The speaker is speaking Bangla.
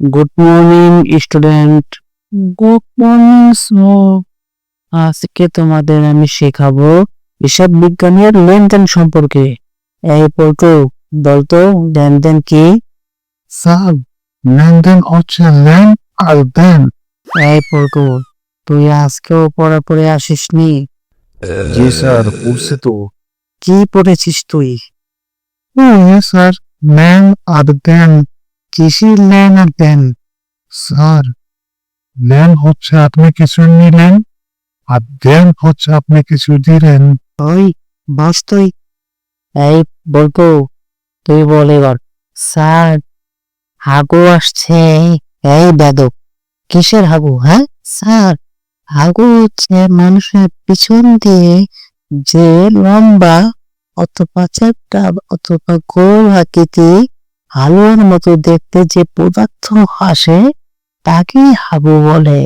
Good morning student. Good morning sir. আজকে তোমাদের আমি শেখাবো হিসাব বিজ্ঞানের লেনদেন সম্পর্কে। এই পল্টু, বলতো লেনদেন কি? স্যার, লেনদেন হচ্ছে লেন আর দেন। এই পল্টু, তুই আজকেও পড়ে আসিসনি? জি স্যার, পড়ছি তো। কি পড়েছিস তুই? স্যার, লেন আর দেন। কিসের লেন আর দেন? স্যার, লেন হচ্ছে আপনি কিছু নিলেন, আর দেন হচ্ছে আপনি কিছু দিলেন। ওই বাস তুই। এই বলতো, তুই বল এবার। স্যার, হাগু আসছে। এই বেদক, কিসের হাগু? হ্যাঁ স্যার, হাগু হচ্ছে মানুষের পিছন দিয়ে যে লম্বা অথবা চ্যাপ্টা অথবা গোল আকৃতি হালুয়ার মতো দেখতে যে পদার্থ আসে তাকেই হাগু বলে।